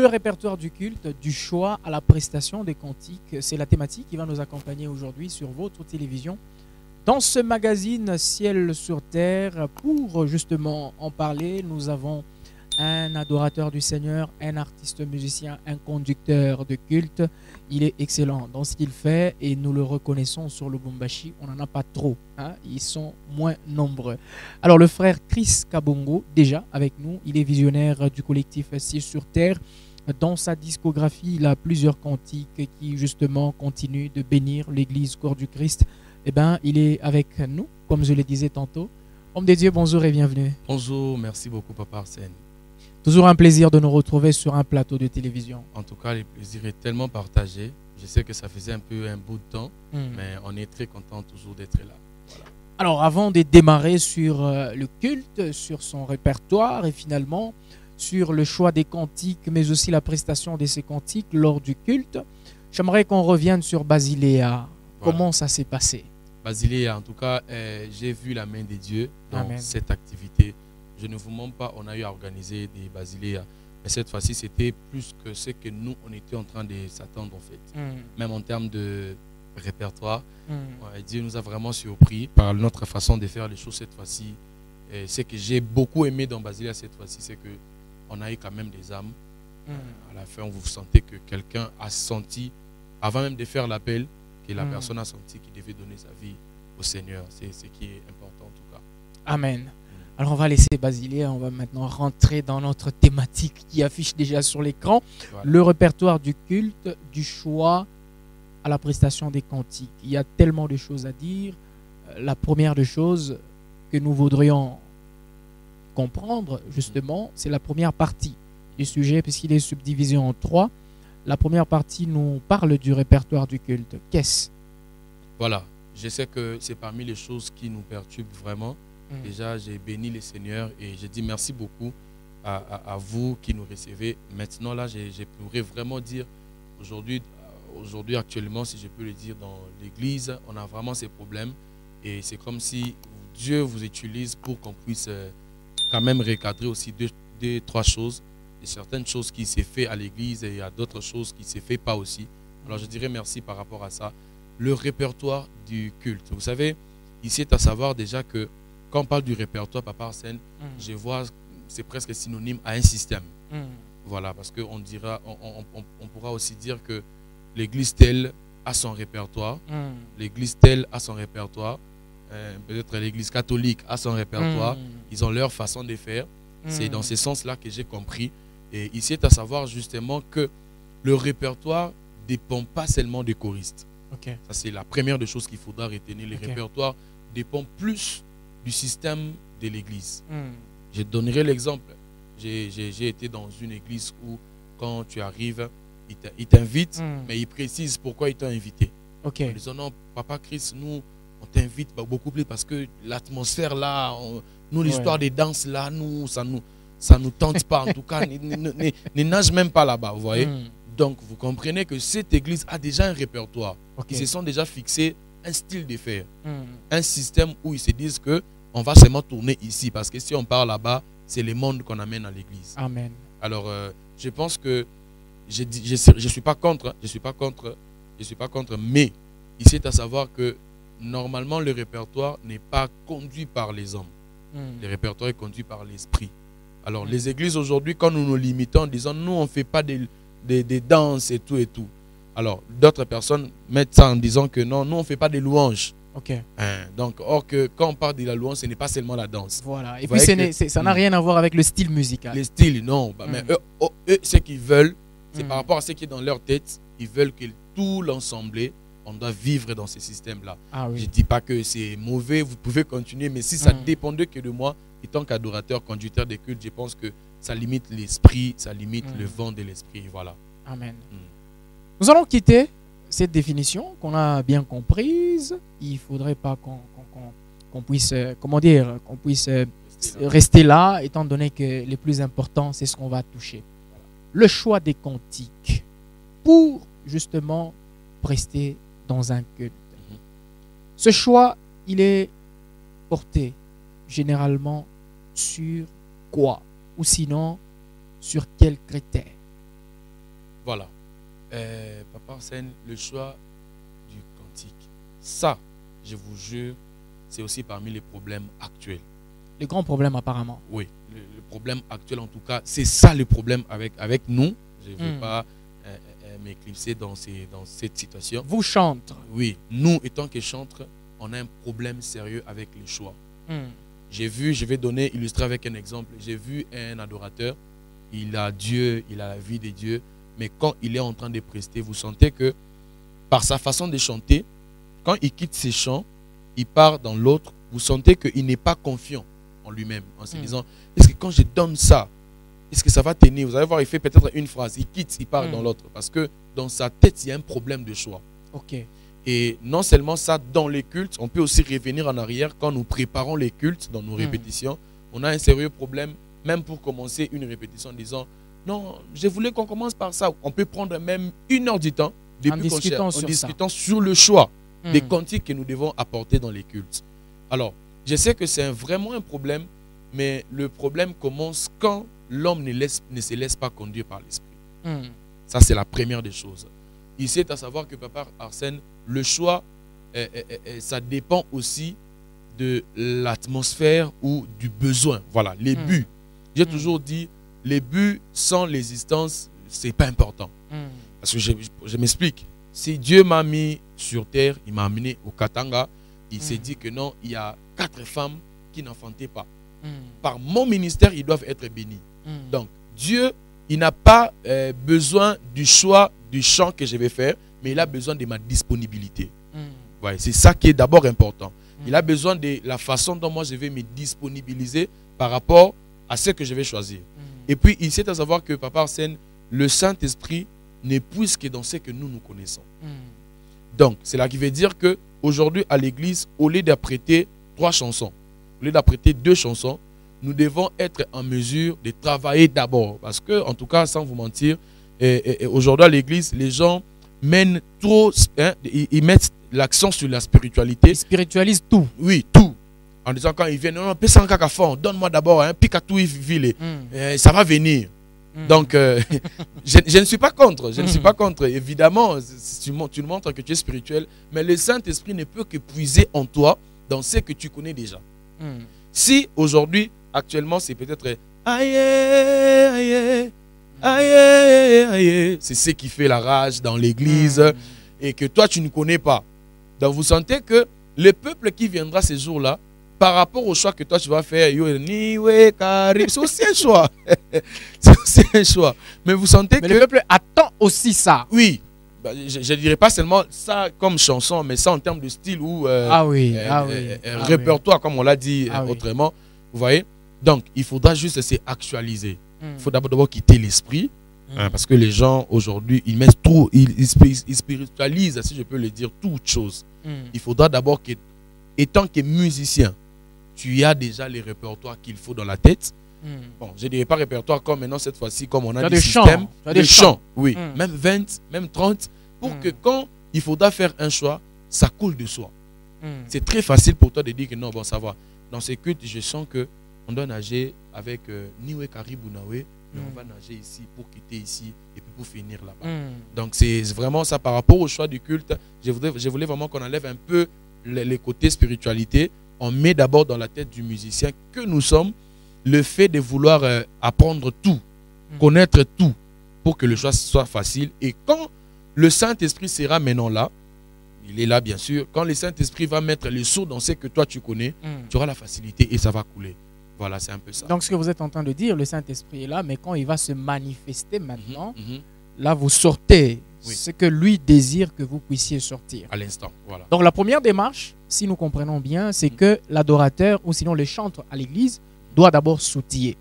Le répertoire du culte, du choix à la prestation des cantiques, c'est la thématique qui va nous accompagner aujourd'hui sur votre télévision. Dans ce magazine Ciel sur Terre, pour justement en parler, nous avons un adorateur du Seigneur, un artiste musicien, un conducteur de culte. Il est excellent dans ce qu'il fait et nous le reconnaissons sur le Lubumbashi. On n'en a pas trop, hein? Ils sont moins nombreux. Alors le frère Chris Kabongo, déjà avec nous, il est visionnaire du collectif Ciel sur Terre. Dans sa discographie, il a plusieurs cantiques qui justement continuent de bénir l'église corps du Christ. Eh bien, il est avec nous, comme je le disais tantôt. Homme de Dieu, bonjour et bienvenue. Bonjour, merci beaucoup Papa Arsène. Toujours un plaisir de nous retrouver sur un plateau de télévision. En tout cas, le plaisir est tellement partagé. Je sais que ça faisait un bout de temps, mais on est très content toujours d'être là. Voilà. Alors, avant de démarrer sur le culte, sur son répertoire et finalement sur le choix des cantiques, mais aussi la prestation de ces cantiques lors du culte, j'aimerais qu'on revienne sur Basiléa. Voilà. Comment ça s'est passé? Basiléa, en tout cas, j'ai vu la main de Dieu dans Amen. cette activité. Je ne vous mens pas, on a eu à organiser des Basiléa. Mais cette fois-ci, c'était plus que ce que nous, on était en train de s'attendre en fait. Même en termes de répertoire, Dieu nous a vraiment surpris par notre façon de faire les choses cette fois-ci. Ce que j'ai beaucoup aimé dans Basiléa cette fois-ci, c'est qu'on a eu quand même des âmes. À la fin, vous sentez que quelqu'un a senti, avant même de faire l'appel, que la personne a senti qu'il devait donner sa vie au Seigneur. C'est ce qui est important en tout cas. Amen. Alors on va laisser Basiléa, on va maintenant rentrer dans notre thématique qui affiche déjà sur l'écran. Voilà. Le répertoire du culte, du choix à la prestation des cantiques. Il y a tellement de choses à dire. La première des choses que nous voudrions comprendre, justement, c'est la première partie du sujet, puisqu'il est subdivisé en trois. La première partie nous parle du répertoire du culte. Qu'est-ce? Voilà, je sais que c'est parmi les choses qui nous perturbent vraiment. Déjà, j'ai béni le Seigneur et j'ai dit merci beaucoup à vous qui nous recevez. Maintenant, là, je pourrais vraiment dire, aujourd'hui, actuellement, si je peux le dire, dans l'église, on a vraiment ces problèmes. Et c'est comme si Dieu vous utilise pour qu'on puisse quand même recadrer aussi deux, trois choses. Et certaines choses qui s'est fait à l'église et il y a d'autres choses qui ne s'est fait pas aussi. Alors, je dirais merci par rapport à ça. Le répertoire du culte. Vous savez, ici est à savoir déjà que quand on parle du répertoire, Papa Arsène, je vois, c'est presque synonyme à un système. Voilà, parce qu'on dira, on pourra aussi dire que l'église telle a son répertoire, l'église telle a son répertoire, peut-être l'église catholique a son répertoire, ils ont leur façon de faire. C'est dans ce sens-là que j'ai compris. Et ici est à savoir justement que le répertoire ne dépend pas seulement des choristes. Okay. Ça, c'est la première des choses qu'il faudra retenir. Le répertoire dépend plus du système de l'église. Je donnerai l'exemple. J'ai été dans une église où quand tu arrives, il t'invite, mais il précise pourquoi il t'a invité. En disant non, Papa Chris, nous, on t'invite beaucoup plus parce que l'atmosphère là, nous, l'histoire des danses là, nous, ça nous tente pas. En tout cas, ne nage même pas là-bas, vous voyez. Donc, vous comprenez que cette église a déjà un répertoire. Ils se sont déjà fixés un style de faire, un système où ils se disent que on va seulement tourner ici parce que si on part là-bas, c'est le monde qu'on amène à l'église. Amen. Alors, je pense que je suis pas contre, mais ici c'est à savoir que normalement le répertoire n'est pas conduit par les hommes. Le répertoire est conduit par l'esprit. Alors, les églises aujourd'hui, quand nous nous limitons en disant nous on fait pas des danses et tout. Alors, d'autres personnes mettent ça en disant que non, nous, on ne fait pas des louanges. Donc, or que quand on parle de la louange, ce n'est pas seulement la danse. Voilà. Et puis, ça n'a rien à voir avec le style musical. Le style, non. Mais eux, ce qu'ils veulent, c'est par rapport à ce qui est dans leur tête, ils veulent que tout l'ensemble, on doit vivre dans ce système-là. Je ne dis pas que c'est mauvais, vous pouvez continuer, mais si ça dépendait que de moi, étant qu'adorateur, conducteur des cultes, je pense que ça limite l'esprit, ça limite le vent de l'esprit. Voilà. Amen. Nous allons quitter cette définition qu'on a bien comprise. Il ne faudrait pas qu'on puisse, qu'on puisse rester là, étant donné que le plus important, c'est ce qu'on va toucher. Le choix des cantiques pour justement rester dans un culte. Ce choix, il est porté généralement sur quoi? Ou sinon, sur quels critères? Voilà. Papa Arsène, le choix du cantique, ça, je vous jure, c'est aussi parmi les problèmes actuels. Les grands problèmes apparemment. Oui, le problème actuel en tout cas, c'est ça le problème avec nous. Je ne veux pas m'éclipser dans cette situation. Vous chantres. Oui, nous étant que chantres, on a un problème sérieux avec le choix. J'ai vu, je vais illustrer avec un exemple. J'ai vu un adorateur, il a Dieu, il a la vie de Dieu, mais quand il est en train de prester, vous sentez que par sa façon de chanter, quand il quitte ses chants, il part dans l'autre, vous sentez qu'il n'est pas confiant en lui-même, en se disant, est-ce que quand je donne ça, est-ce que ça va tenir? Vous allez voir, il fait peut-être une phrase, il quitte, il part dans l'autre, parce que dans sa tête, il y a un problème de choix. Ok. Et non seulement ça, dans les cultes, on peut aussi revenir en arrière quand nous préparons les cultes dans nos répétitions. On a un sérieux problème, même pour commencer une répétition en disant, non, je voulais qu'on commence par ça. On peut prendre même 1 heure du temps en discutant sur le choix des cantiques que nous devons apporter dans les cultes. Alors, je sais que c'est vraiment un problème, mais le problème commence quand l'homme ne se laisse pas conduire par l'esprit. Ça, c'est la première des choses. Ici, c'est à savoir que Papa Arsène, le choix, ça dépend aussi de l'atmosphère ou du besoin. Voilà, les buts. J'ai toujours dit, les buts sans l'existence, ce n'est pas important. Parce que je m'explique. Si Dieu m'a mis sur terre, il m'a amené au Katanga, il s'est dit que non, il y a 4 femmes qui n'enfantaient pas. Par mon ministère, ils doivent être bénis. Donc, Dieu, il n'a pas besoin du choix du chant que je vais faire, mais il a besoin de ma disponibilité. Ouais, c'est ça qui est d'abord important. Il a besoin de la façon dont moi je vais me disponibiliser par rapport à ce que je vais choisir. Et puis, il sait à savoir que Papa Arsène, le Saint-Esprit n'épouse que dans ce que nous connaissons. Donc, c'est là qui veut dire qu'aujourd'hui, à l'église, au lieu d'apprêter 3 chansons, au lieu d'apprêter 2 chansons, nous devons être en mesure de travailler d'abord. Parce que, en tout cas, sans vous mentir, aujourd'hui à l'église, les gens mènent trop, ils mettent l'accent sur la spiritualité. Ils spiritualisent tout. Oui, tout. En disant quand ils viennent, non, donne-moi d'abord un picatou ville, ça va venir. Donc, je ne suis pas contre. Je ne suis pas contre. Évidemment, tu nous montres que tu es spirituel, mais le Saint-Esprit ne peut que puiser en toi dans ce que tu connais déjà. Si aujourd'hui, actuellement, c'est peut-être aïe, aïe, aïe, aïe, c'est ce qui fait la rage dans l'église et que toi, tu ne connais pas. Donc, vous sentez que le peuple qui viendra ces jours-là, par rapport au choix que toi tu vas faire, c'est aussi un choix. C'est aussi un choix. Mais vous sentez que le peuple attend aussi ça. Oui. Je ne dirais pas seulement ça comme chanson, mais ça en termes de style ou répertoire, comme on l'a dit autrement. Vous voyez? Donc, il faudra juste actualiser. Il faut d'abord quitter l'esprit. Parce que les gens aujourd'hui, ils mettent trop, ils spiritualisent, si je peux le dire, toute chose. Il faudra d'abord que, étant que musicien, tu as déjà les répertoires qu'il faut dans la tête. Bon, je ne dirais pas répertoire comme maintenant, cette fois-ci, comme on a des systèmes. Des chants, oui. Même 20, même 30, pour que quand il faudra faire un choix, ça coule de soi. C'est très facile pour toi de dire que non, bon, ça va. Dans ces cultes, je sens qu'on doit nager avec Niwe Karibou Nawe, mais on va nager ici pour quitter ici et puis pour finir là-bas. Donc, c'est vraiment ça par rapport au choix du culte. Je voulais vraiment qu'on enlève un peu les côtés spiritualité. On met d'abord dans la tête du musicien que nous sommes le fait de vouloir apprendre tout, connaître tout pour que le choix soit facile. Et quand le Saint-Esprit sera maintenant là, il est là bien sûr, quand le Saint-Esprit va mettre les sceaux dans ce que toi tu connais, tu auras la facilité et ça va couler. Voilà, c'est un peu ça. Donc ce que vous êtes en train de dire, le Saint-Esprit est là, mais quand il va se manifester maintenant, là vous sortez ce que lui désire que vous puissiez sortir. À l'instant, voilà. Donc la première démarche, si nous comprenons bien, c'est que l'adorateur ou sinon le chantre à l'église doit d'abord s'outiller.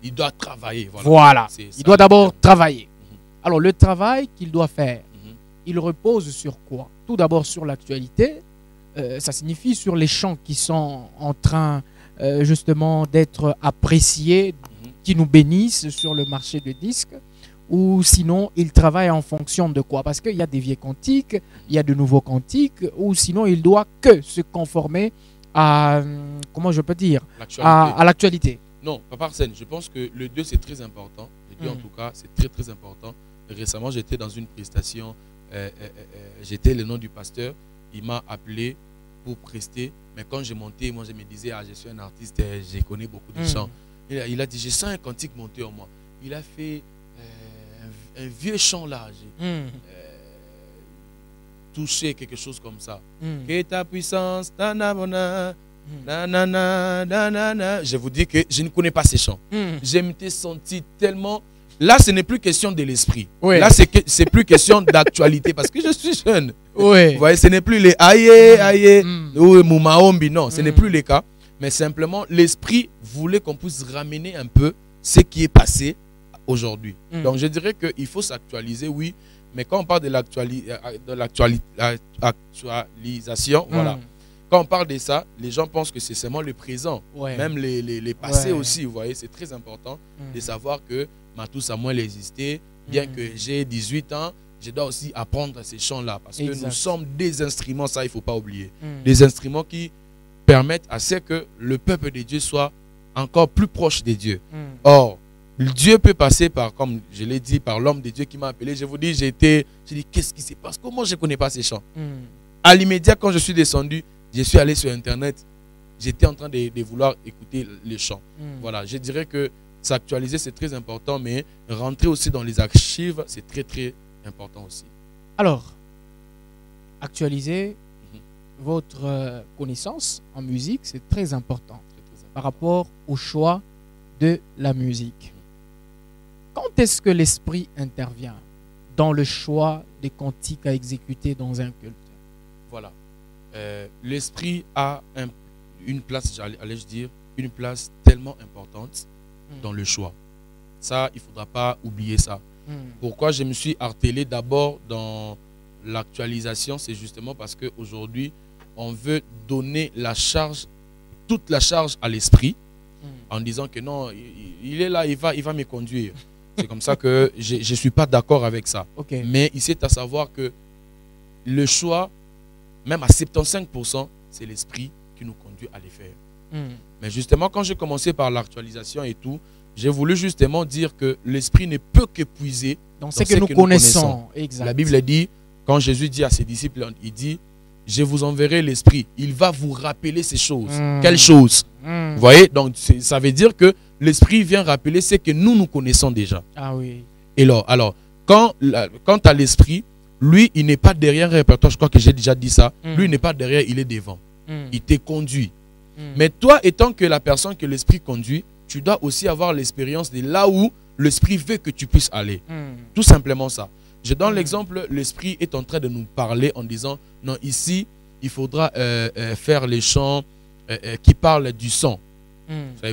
Il doit travailler. Voilà. Il doit d'abord travailler. Alors le travail qu'il doit faire, il repose sur quoi? Tout d'abord sur l'actualité. Ça signifie sur les chants qui sont en train justement d'être appréciés, qui nous bénissent sur le marché de disques. Ou sinon, il travaille en fonction de quoi? Parce qu'il y a des vieux cantiques, il y a de nouveaux cantiques, ou sinon, il doit que se conformer à, comment je peux dire, à l'actualité. Non, Papa Arsène, je pense que le 2, c'est très important. Le 2, en tout cas, c'est très, très important. récemment, j'étais dans une prestation, j'étais le nom du pasteur, il m'a appelé pour prester, mais quand j'ai monté, moi je me disais, ah, je suis un artiste, je connais beaucoup de chants. Il a dit, je sens un cantique monter en moi. Il a fait un vieux chant là, touché quelque chose comme ça. Que ta puissance, je vous dis que je ne connais pas ces chants. Je m'étais senti tellement... Là, ce n'est plus question de l'esprit. Oui. Là, c'est plus question d'actualité parce que je suis jeune. Oui. Vous voyez, ce n'est plus les aïe, aïe, ou moumaombi. Non, ce n'est plus le cas. Mais simplement, l'esprit voulait qu'on puisse ramener un peu ce qui est passé aujourd'hui. Donc, je dirais qu'il faut s'actualiser, oui. Mais quand on parle de l'actualisation, voilà. Quand on parle de ça, les gens pensent que c'est seulement le présent. Ouais. Même les passés aussi, vous voyez. C'est très important de savoir que Matou Samuel existait. Bien que j'ai 18 ans, je dois aussi apprendre ces chants-là. Parce que nous sommes des instruments, ça, il ne faut pas oublier. Des instruments qui permettent à ce que le peuple de Dieu soit encore plus proche de Dieu. Or, Dieu peut passer par, comme je l'ai dit, par l'homme de Dieu qui m'a appelé. Je vous dis, j'ai dit, qu'est-ce qui se passe? Comment je ne connais pas ces chants? À l'immédiat, quand je suis descendu, je suis allé sur Internet. J'étais en train de vouloir écouter les chants. Voilà, je dirais que s'actualiser, c'est très important, mais rentrer aussi dans les archives, c'est très, très important aussi. Alors, actualiser votre connaissance en musique, c'est très important par rapport au choix de la musique. Quand est-ce que l'esprit intervient dans le choix des cantiques à exécuter dans un culte? Voilà. L'esprit a une place, allais-je dire, une place tellement importante dans le choix. Ça, il ne faudra pas oublier ça. Pourquoi je me suis artélé d'abord dans l'actualisation? C'est justement parce qu'aujourd'hui, on veut donner la charge, toute la charge à l'esprit, en disant que non, il est là, il va me conduire. C'est comme ça que je ne suis pas d'accord avec ça. Okay. Mais il c'est à savoir que le choix, même à 75%, c'est l'esprit qui nous conduit à les faire. Mais justement, quand j'ai commencé par l'actualisation et tout, j'ai voulu justement dire que l'esprit ne peut que puiser dans ce que nous connaissons. Exact. La Bible dit, quand Jésus dit à ses disciples, il dit, je vous enverrai l'esprit. Il va vous rappeler ces choses. Quelles choses? Vous voyez? Donc, ça veut dire que l'esprit vient rappeler ce que nous connaissons déjà. Ah oui. Et alors quand tu as l'esprit, lui, il n'est pas derrière un répertoire. Je crois que j'ai déjà dit ça. Lui, il n'est pas derrière, il est devant. Il te conduit. Mais toi, étant que la personne que l'esprit conduit, tu dois aussi avoir l'expérience de là où l'esprit veut que tu puisses aller. Tout simplement ça. Je donne l'exemple, l'esprit est en train de nous parler en disant, non, ici, il faudra faire les chants qui parlent du sang.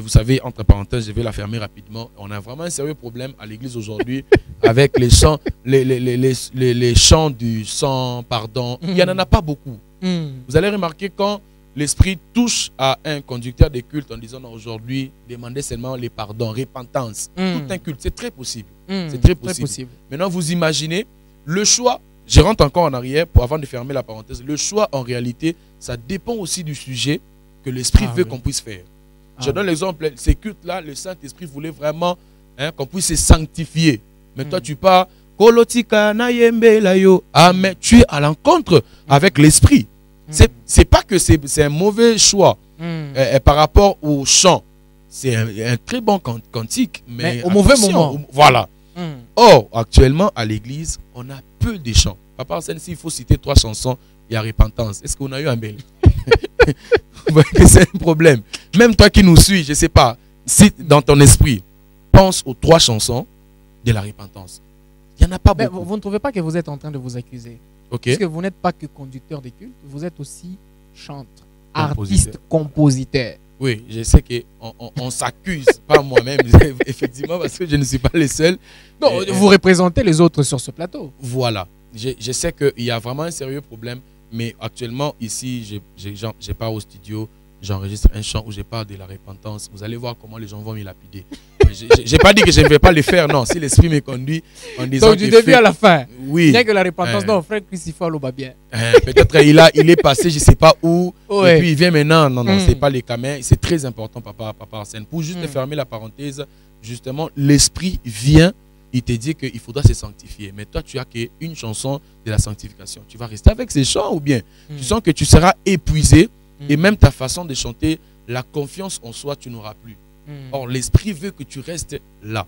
Vous savez, entre parenthèses, je vais la fermer rapidement. On a vraiment un sérieux problème à l'église aujourd'hui avec les chants, les chants du sang, pardon. Il n'y en a pas beaucoup. Vous allez remarquer quand l'esprit touche à un conducteur de culte en disant aujourd'hui, demandez seulement les pardons, repentance. Tout un culte, c'est très possible. C'est très possible. Maintenant, vous imaginez le choix. Je rentre encore en arrière avant de fermer la parenthèse. Le choix, en réalité, ça dépend aussi du sujet que l'esprit veut qu'on puisse faire. Je donne l'exemple, ces cultes-là, le Saint-Esprit voulait vraiment qu'on puisse se sanctifier. Mais toi, tu pars, mais tu es à l'encontre avec l'esprit. C'est pas que c'est un mauvais choix par rapport au chant. C'est un très bon cantique, mais au mauvais moment. Voilà. Or, actuellement, à l'église, on a peu de chants. Papa Arsène, s'il faut citer 3 chansons, il y a repentance. Est-ce qu'on a eu un bel? Vous voyez que c'est un problème. Même toi qui nous suis, je ne sais pas, si dans ton esprit, pense aux 3 chansons de la repentance. Il n'y en a pas beaucoup. Vous ne trouvez pas que vous êtes en train de vous accuser? Okay. Parce que vous n'êtes pas que conducteur de culte, vous êtes aussi chanteur, artiste, compositeur. Oui, je sais qu'on s'accuse, pas moi-même, effectivement, parce que je ne suis pas le seul. Non, vous représentez les autres sur ce plateau. Voilà. Je sais qu'il y a vraiment un sérieux problème, mais actuellement, ici, je pars au studio, j'enregistre un chant où je parle de la repentance. Vous allez voir comment les gens vont me lapider. Je n'ai pas dit que je ne vais pas le faire, non. Si l'esprit me conduit en disant. Donc, du début à la fin. Oui. Bien que la repentance, non, frère Christophe va bien. Peut-être il est passé, je ne sais pas où. Ouais. Et puis il vient maintenant. Non, ce n'est pas les caméras. C'est très important, papa Arsène. Pour juste fermer la parenthèse, justement, l'esprit vient il te dit qu'il faudra se sanctifier. Mais toi, tu as qu'une chanson de la sanctification. Tu vas rester avec ces chants ou bien tu sens que tu seras épuisé et même ta façon de chanter, la confiance en soi, tu n'auras plus. Or, l'esprit veut que tu restes là.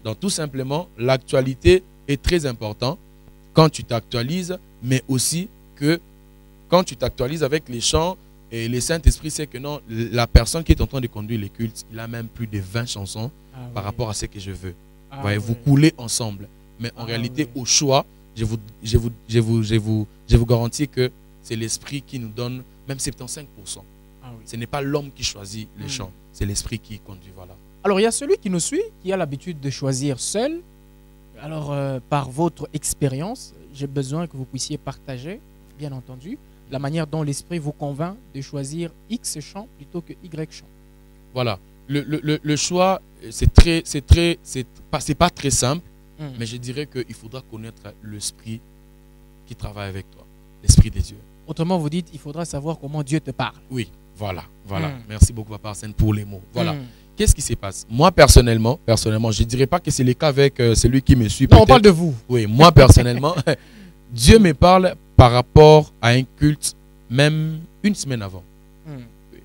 Donc, tout simplement, l'actualité est très importante quand tu t'actualises, mais aussi que quand tu t'actualises avec les chants, et le Saint-Esprit sait que non, la personne qui est en train de conduire les cultes, il a même plus de 20 chansons par rapport à ce que je veux. Vous coulez ensemble. Mais en réalité, au choix, je vous garantis que c'est l'esprit qui nous donne même 75%. Ce n'est pas l'homme qui choisit les chants, c'est l'esprit qui conduit. Voilà. Alors, il y a celui qui nous suit, qui a l'habitude de choisir seul. Alors, par votre expérience, j'ai besoin que vous puissiez partager, bien entendu, la manière dont l'esprit vous convainc de choisir X chant plutôt que Y chant. Voilà. Le choix, c'est pas très simple, mais je dirais qu'il faudra connaître l'esprit qui travaille avec toi, l'esprit des dieux. Autrement, vous dites, il faudra savoir comment Dieu te parle. Oui, voilà. Merci beaucoup, Papa Arsène, pour les mots. Voilà. Qu'est-ce qui se passe? Moi, personnellement, je ne dirais pas que c'est le cas avec celui qui me suit. Non, on parle de vous. Oui, moi, personnellement, Dieu me parle par rapport à un culte, même une semaine avant. Oui.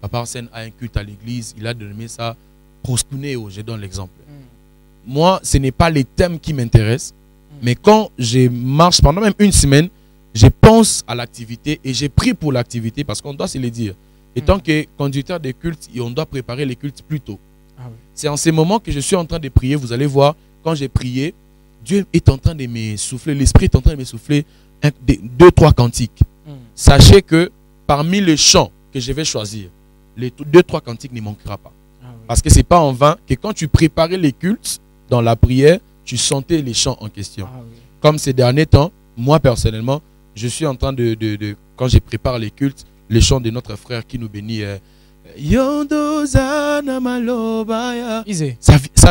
Papa Arsène a un culte à l'église, il a donné ça proskuneo, je donne l'exemple. Moi, ce n'est pas les thèmes qui m'intéressent, mais quand je marche pendant même une semaine, je pense à l'activité et j'ai pris pour l'activité parce qu'on doit se le dire. Et tant que conducteur de culte, on doit préparer les cultes plus tôt. C'est en ces moments que je suis en train de prier. Vous allez voir, quand j'ai prié, Dieu est en train de me souffler, l'Esprit est en train de me souffler 2-3 cantiques. Sachez que parmi les chants que je vais choisir, les 2-3 cantiques ne manquera pas. Parce que ce n'est pas en vain que quand tu préparais les cultes dans la prière, tu sentais les chants en question. Comme ces derniers temps, moi personnellement, je suis en train quand je prépare les cultes, les chants de notre frère qui nous bénit. Ça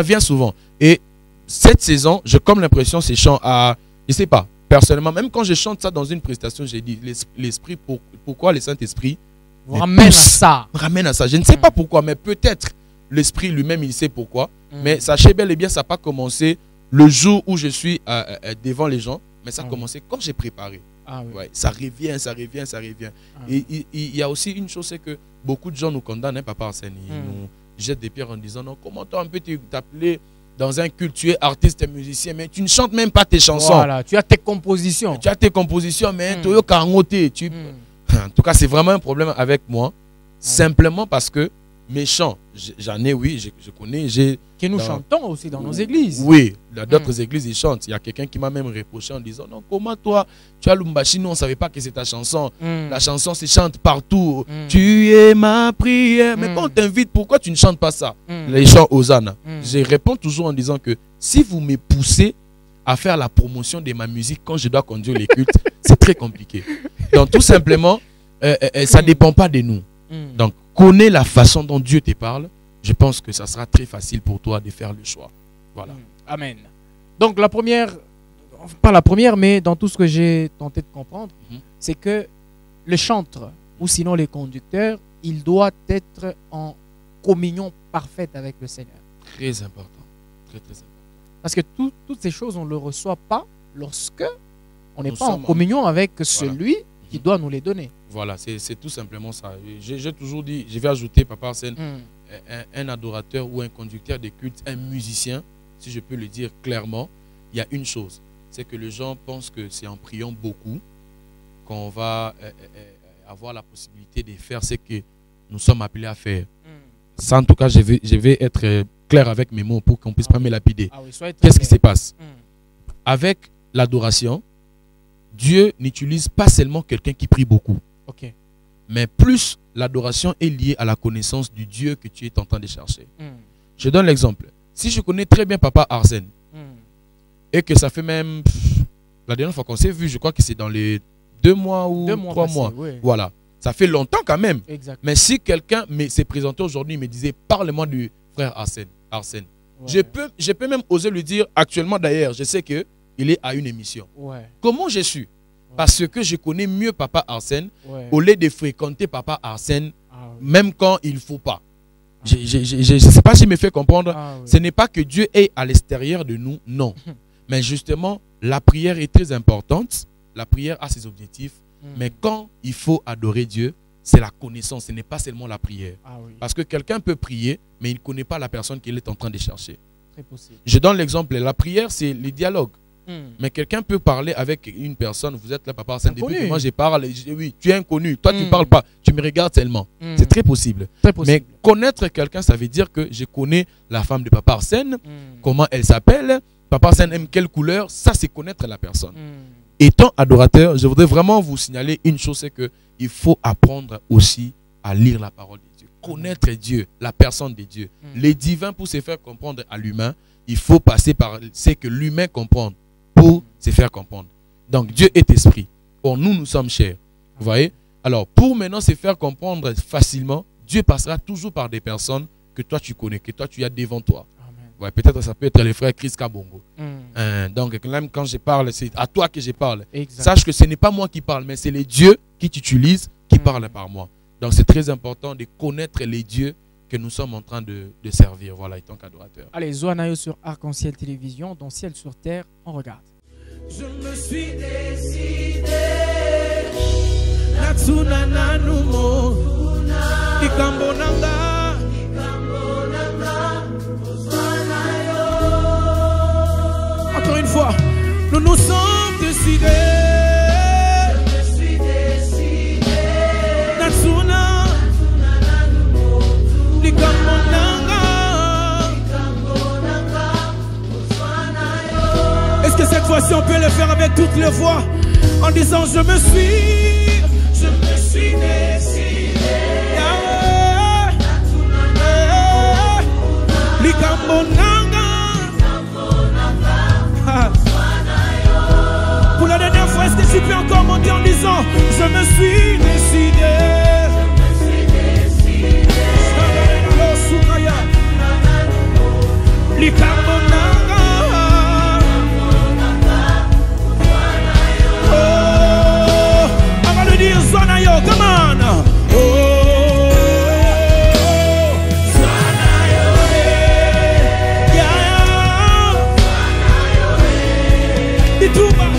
vient souvent. Et cette saison, j'ai comme l'impression ces chants à... Je ne sais pas, personnellement, même quand je chante ça dans une prestation, j'ai dit, l'esprit, pourquoi le Saint-Esprit ramène à ça. Ramène à ça. Je ne sais pas pourquoi, mais peut-être l'esprit lui-même, il sait pourquoi. Mais sachez bel et bien, ça n'a pas commencé le jour où je suis devant les gens, mais ça a commencé quand j'ai préparé. Ça revient. Et il y a aussi une chose, c'est que beaucoup de gens nous condamnent, Papa Arsène. Ils nous jettent des pierres en disant, non, comment toi on peut t'appeler dans un culte, tu es artiste et musicien, mais tu ne chantes même pas tes chansons. Voilà, tu as tes compositions. Mais tu es caroté. En tout cas, c'est vraiment un problème avec moi. Simplement parce que mes chants, j'en ai, oui, je connais. Que nous chantons aussi dans nos églises. Oui, dans d'autres églises, ils chantent. Il y a quelqu'un qui m'a même reproché en disant, non, comment toi, tu as Lumbashi, nous on ne savait pas que c'est ta chanson. La chanson se chante partout. Tu es ma prière. Mais quand on t'invite, pourquoi tu ne chantes pas ça? Les chants Hosanna. Je réponds toujours en disant que si vous me poussez à faire la promotion de ma musique quand je dois conduire les cultes, c'est très compliqué. Donc tout simplement, ça ne dépend pas de nous. Donc, connais la façon dont Dieu te parle. Je pense que ça sera très facile pour toi de faire le choix. Voilà. Amen. Donc, la première, pas la première, mais dans tout ce que j'ai tenté de comprendre, c'est que le chanteur, ou sinon les conducteurs, il doit être en communion parfaite avec le Seigneur. Très important. Très, très important. Parce que toutes ces choses, on ne le reçoit pas lorsque on n'est pas en communion avec celui qui doit nous les donner. Voilà, c'est tout simplement ça. J'ai toujours dit, je vais ajouter, Papa Arsène, un adorateur ou un conducteur de culte, un musicien, si je peux le dire clairement, il y a une chose, c'est que les gens pensent que c'est en priant beaucoup qu'on va avoir la possibilité de faire ce que nous sommes appelés à faire. Ça, en tout cas, je vais être clair avec mes mots pour qu'on ne puisse pas me lapider. Qu'est-ce qui se passe? Avec l'adoration, Dieu n'utilise pas seulement quelqu'un qui prie beaucoup. Mais plus l'adoration est liée à la connaissance du Dieu que tu es en train de chercher. Je donne l'exemple. Si je connais très bien Papa Arsène, et que ça fait même... la dernière fois qu'on s'est vu, je crois que c'est dans les 2 mois ou 3 mois. Voilà. Ça fait longtemps quand même. Mais si quelqu'un s'est présenté aujourd'hui, il me disait, parle-moi du frère Arsène. Je peux même oser lui dire, actuellement d'ailleurs, je sais qu'il est à une émission. Comment j'ai su? Parce que je connais mieux Papa Arsène au lieu de fréquenter Papa Arsène, même quand il ne faut pas. Je ne sais pas si je me fais comprendre. Ah, oui. Ce n'est pas que Dieu est à l'extérieur de nous, non. Mais justement, la prière est très importante. La prière a ses objectifs. Mais quand il faut adorer Dieu, c'est la connaissance. Ce n'est pas seulement la prière. Ah, oui. Parce que quelqu'un peut prier, mais il ne connaît pas la personne qu'il est en train de chercher. Très possible. Je donne l'exemple. La prière, c'est le dialogue. Hmm. Mais quelqu'un peut parler avec une personne. Vous êtes là, papa Arsène. Depuis Inconnu. que moi, je parle. Oui, tu es inconnu. Toi, tu ne Hmm. parles pas. Tu me regardes tellement. C'est très possible. Très possible. Mais connaître quelqu'un, ça veut dire que je connais la femme de papa Arsène, Hmm. comment elle s'appelle, papa Arsène aime quelle couleur. Ça, c'est connaître la personne. Hmm. Étant adorateur, je voudrais vraiment vous signaler une chose, c'est qu'il faut apprendre aussi à lire la parole de Dieu. Connaître Dieu, la personne de Dieu. Les divins, pour se faire comprendre à l'humain, il faut passer par ce que l'humain comprend pour se faire comprendre. Donc Dieu est esprit. Or nous, nous sommes chairs. Vous voyez? Alors pour maintenant se faire comprendre facilement, Dieu passera toujours par des personnes que toi tu connais, que toi tu as devant toi. Amen. Ouais, peut-être ça peut être le frère Chris Kabongo. Hmm. Donc même quand je parle, c'est à toi que je parle. Exact. Sache que ce n'est pas moi qui parle, mais c'est les dieux qui t'utilisent, qui parlent par moi. Donc c'est très important de connaître les dieux que nous sommes en train de servir. Voilà, étant qu'adorateur. Allez, Zoanayo sur Arc-en-Ciel Télévision, dans Ciel sur Terre, on regarde. Je me suis décidé Natsuna nanumo Likambo nanga Encore une fois, nous nous sommes décidés. Je me suis décidé Natsuna Likambo nanga. Est-ce que cette fois-ci on peut le faire avec toutes les voix en disant je me suis décidé Likambonanga. Pour la dernière fois, est-ce que tu peux encore monter en disant je me suis décidé. Likambonanga. Dire Zoanayo, come on. Oh, Zoanayo, yeah. Dis tout bas.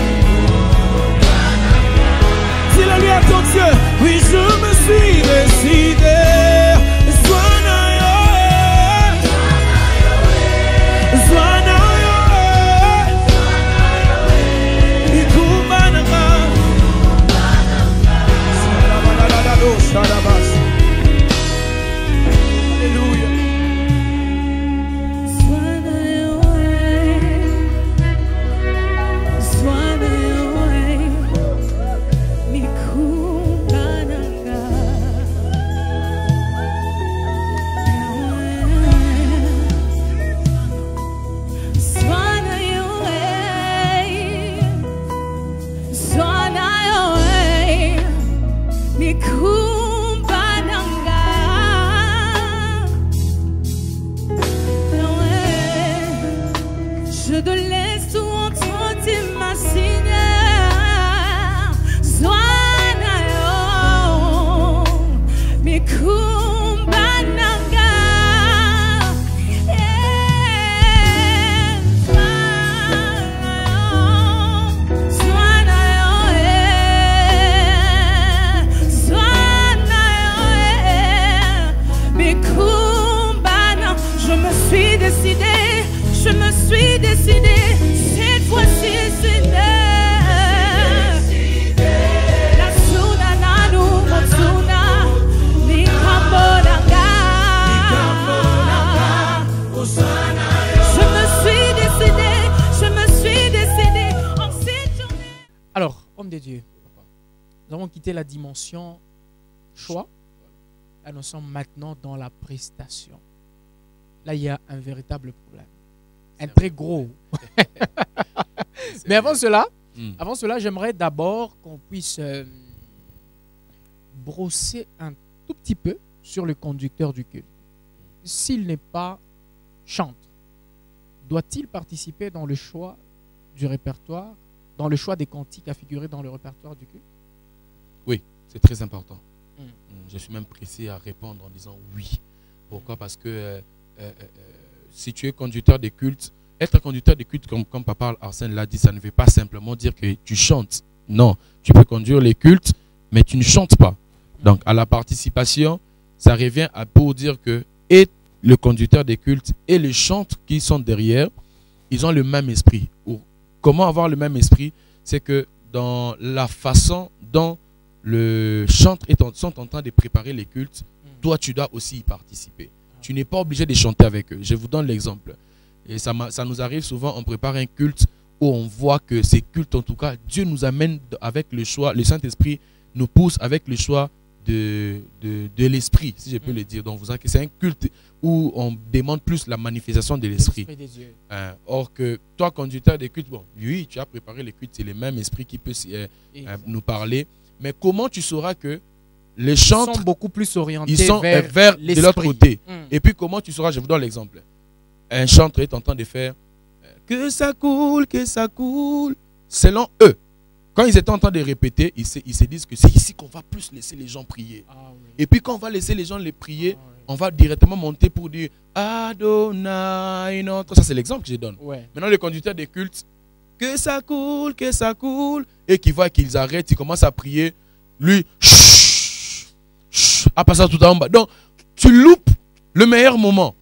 Dis-le-lui à ton Dieu. Oui, je me suis décidé. Zoanayo, Zoanayo, Ikubanama. Alléluia. Je te laisse tout entre tes mains, Seigneur. Zoanayo, mikumbananga. Zoanayo, mikumbana. Je me suis décidée. Je me suis décidée, cette fois-ci, Seigneur. La suna nanu motsuna, nikambonanga. Je me suis décidée en cette journée. Alors, homme de Dieu, nous avons quitté la dimension choix. Là, nous sommes maintenant dans la prestation. Là, il y a un véritable problème. Un très gros. Mais avant cela, j'aimerais d'abord qu'on puisse brosser un tout petit peu sur le conducteur du culte. S'il n'est pas chantre, doit-il participer dans le choix du répertoire, dans le choix des cantiques à figurer dans le répertoire du culte? Oui, c'est très important. Je suis même pressé à répondre en disant oui. Pourquoi? Parce que si tu es conducteur de culte, être conducteur de culte, comme Papa Arsène l'a dit, ça ne veut pas simplement dire que tu chantes. Non, tu peux conduire les cultes, mais tu ne chantes pas. Donc, à la participation, ça revient pour dire que et le conducteur des cultes et les chantres qui sont derrière, ils ont le même esprit. Comment avoir le même esprit? C'est que dans la façon dont le chantre sont en train de préparer les cultes, toi, tu dois aussi y participer. Tu n'es pas obligé de chanter avec eux. Je vous donne l'exemple. Et ça nous arrive souvent, on prépare un culte où on voit que ces cultes, en tout cas, Dieu nous amène avec le choix, le Saint-Esprit nous pousse avec le choix de l'Esprit, si je peux le dire. Donc, c'est un culte où on demande plus la manifestation de l'Esprit. Or que toi, conducteur des cultes, bon, oui, tu as préparé les cultes, c'est le même Esprit qui peut nous parler. Mais comment tu sauras que les chantres sont beaucoup plus orientés ils sont vers de l'autre côté. Et puis comment tu sauras, je vous donne l'exemple. Un chantre est en train de faire que ça coule, selon eux. Quand ils étaient en train de répéter, ils se disent que c'est ici qu'on va plus laisser les gens prier. Oui. Et puis quand on va laisser les gens les prier, on va directement monter pour dire Adonai notre. Ça c'est l'exemple que je donne. Maintenant le conducteur des cultes, que ça coule, et qui voit qu'ils arrêtent, ils commencent à prier. Lui, à passer tout en bas. Donc, tu loupes le meilleur moment.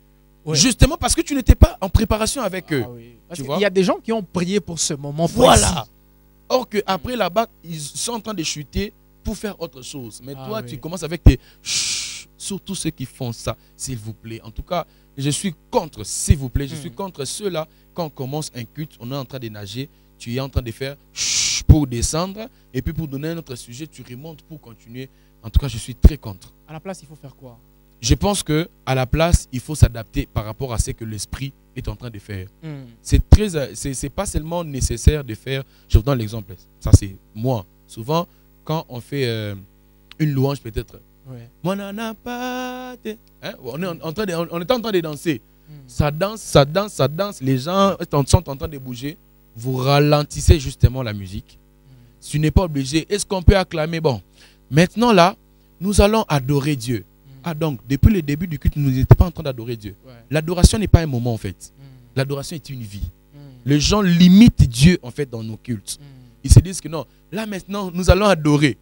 Justement parce que tu n'étais pas en préparation avec eux. Parce qu'il y a des gens qui ont prié pour ce moment précis. Voilà. Or qu'après là-bas, ils sont en train de chuter pour faire autre chose. Mais toi, tu commences avec tes surtout ceux qui font ça, s'il vous plaît. En tout cas, je suis contre, s'il vous plaît, je suis contre ceux-là. Quand on commence un culte, on est en train de nager, tu es en train de faire pour descendre, et puis pour donner un autre sujet, tu remontes pour continuer. En tout cas, je suis très contre. À la place, il faut faire quoi? Je pense qu'à la place, il faut s'adapter par rapport à ce que l'esprit est en train de faire. C'est pas seulement nécessaire de faire. Je vous donne l'exemple. Ça, c'est moi. Souvent, quand on fait une louange, peut-être. On est en train de danser. Ça danse. Les gens sont en train de bouger. Vous ralentissez justement la musique. Tu n'es pas obligé. Est-ce qu'on peut acclamer? Bon, maintenant là, nous allons adorer Dieu. Ah donc, depuis le début du culte, nous n'étions pas en train d'adorer Dieu. L'adoration n'est pas un moment en fait. L'adoration est une vie. Les gens limitent Dieu en fait dans nos cultes. Ils se disent que non, là maintenant, nous allons adorer.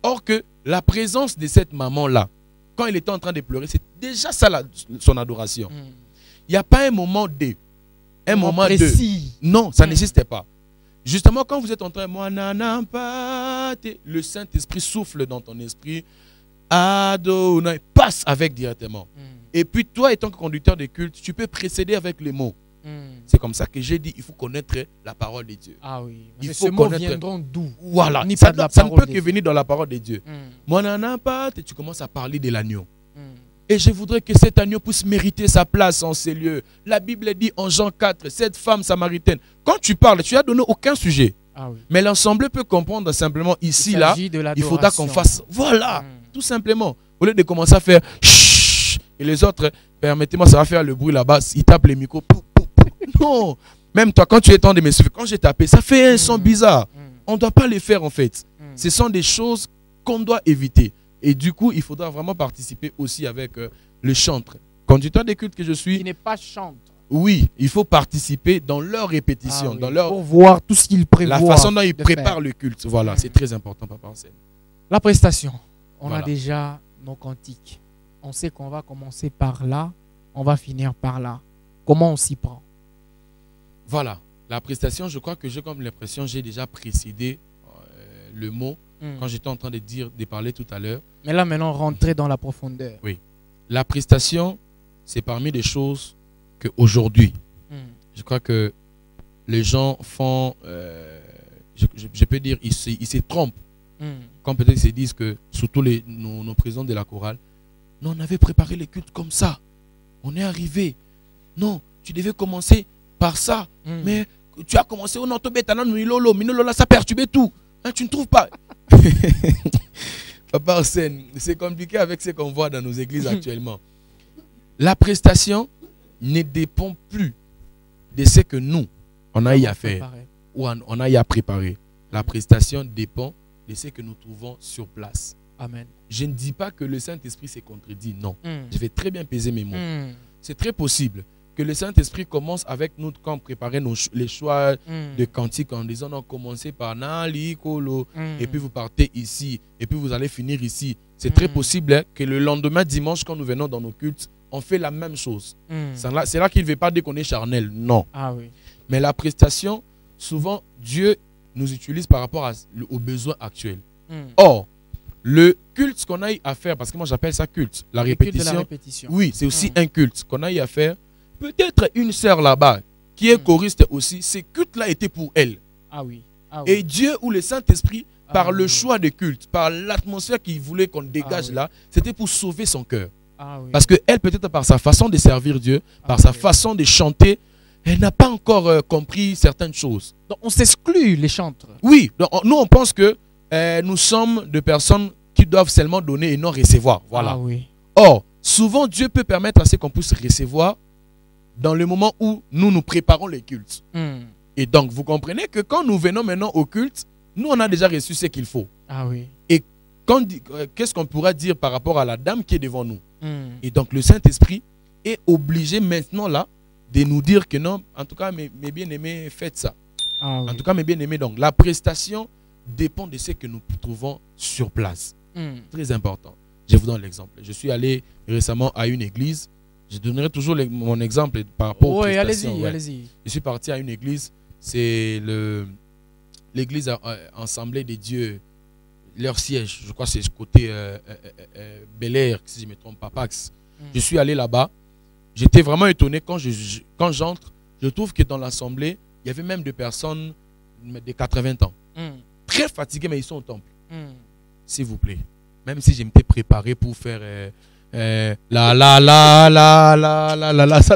Or que la présence de cette maman-là, quand elle était en train de pleurer, c'est déjà ça son adoration. Il n'y a pas un moment de. Un moment précis. Non, ça n'existait pas. Justement, quand vous êtes en train, le Saint-Esprit souffle dans ton esprit. Adonai passe avec directement. Et puis toi, étant conducteur de culte, tu peux précéder avec les mots. C'est comme ça que j'ai dit, il faut connaître la parole de Dieu. Ah oui. Il faut connaître. Viendront d'où? Voilà. Ça ne peut que venir dans la parole de Dieu. Et tu commences à parler de l'agneau. Et je voudrais que cet agneau puisse mériter sa place en ces lieux. La Bible dit en Jean 4, cette femme samaritaine, quand tu parles, tu n'as donné aucun sujet. Mais l'ensemble peut comprendre simplement ici, là, il faudra qu'on fasse. Voilà. Tout simplement. Au lieu de commencer à faire chut, et les autres, permettez-moi, ça va faire le bruit là-bas, ils tapent les micros. Non. Même toi, quand tu es temps de me suivre, quand j'ai tapé, ça fait un son bizarre. On ne doit pas les faire en fait. Ce sont des choses qu'on doit éviter. Et du coup, il faudra vraiment participer aussi avec le chantre. Conducteur des cultes que je suis. Qui n'est pas chantre. Oui, il faut participer dans leur répétition. Dans leur, pour voir tout ce qu'ils prévoient. La façon dont ils préparent le culte. Voilà, c'est très important, Papa Arsène. La prestation. On a déjà nos cantiques. On sait qu'on va commencer par là, on va finir par là. Comment on s'y prend? Voilà. La prestation, je crois que j'ai comme l'impression, j'ai déjà précédé le mot quand j'étais en train de parler tout à l'heure. Mais là, maintenant, rentrer dans la profondeur. Oui. La prestation, c'est parmi les choses qu'aujourd'hui, je crois que les gens font, je peux dire, ils se trompent. Quand peut-être ils se disent que, surtout nos présidents de la chorale, non, on avait préparé les cultes comme ça. On est arrivé. Non, tu devais commencer par ça. Mais tu as commencé au Notobetana, Minolo, ça perturbait tout. Hein, tu ne trouves pas? Papa Arsène, c'est compliqué avec ce qu'on voit dans nos églises actuellement. La prestation ne dépend plus de ce que nous, on a eu à faire ou on a eu à préparer. La prestation dépend de ce que nous trouvons sur place. Amen. Je ne dis pas que le Saint-Esprit s'est contredit, non. Mm. Je vais très bien peser mes mots. Mm. C'est très possible que le Saint-Esprit commence avec nous quand on préparait les choix de cantiques en disant on commencez par Nali, Kolo, et puis vous partez ici, et puis vous allez finir ici. C'est très possible hein, que le lendemain dimanche, quand nous venons dans nos cultes, on fait la même chose. C'est là qu'il ne veut pas dire qu'on est charnel, non. Ah oui. Mais la prestation, souvent, Dieu nous utilise par rapport aux besoins actuels. Or, le culte qu'on a eu à faire, parce que moi j'appelle ça culte, la répétition. Culte de la répétition. Oui, c'est aussi un culte qu'on a eu à faire. Peut-être une sœur là-bas, qui est choriste aussi, ce culte-là était pour elle. Ah oui. Ah oui. Et Dieu ou le Saint-Esprit, par le oui. choix de culte, par l'atmosphère qu'il voulait qu'on dégage oui. là, c'était pour sauver son cœur. Ah oui. Parce qu'elle, peut-être par sa façon de servir Dieu, par sa façon de chanter, elle n'a pas encore compris certaines choses. Donc on s'exclut les chantres. Oui, donc, nous on pense que nous sommes des personnes qui doivent seulement donner et non recevoir. Voilà. Ah oui. Or, souvent Dieu peut permettre à ce qu'on puisse recevoir dans le moment où nous préparons les cultes. Et donc, vous comprenez que quand nous venons maintenant au culte, nous, on a déjà reçu ce qu'il faut. Ah oui. Et qu'est-ce qu'on pourra dire par rapport à la dame qui est devant nous? Et donc, le Saint-Esprit est obligé maintenant là de nous dire que non, en tout cas, mes bien-aimés, faites ça. Ah oui. En tout cas, mes bien-aimés, donc, la prestation dépend de ce que nous trouvons sur place. Très important. Je vous donne l'exemple. Je suis allé récemment à une église. Je donnerai toujours mon exemple par rapport aux prestations. Allez-y, allez-y. Je suis parti à une église. C'est l'église Assemblée des Dieux. Leur siège, je crois que c'est côté Bel Air, si je ne me trompe pas, Pax. Je suis allé là-bas. J'étais vraiment étonné quand j'entre. Je trouve que dans l'assemblée, il y avait même des personnes de 80 ans. Très fatigués, mais ils sont au temple. S'il vous plaît. Même si je m'étais préparé pour faire ça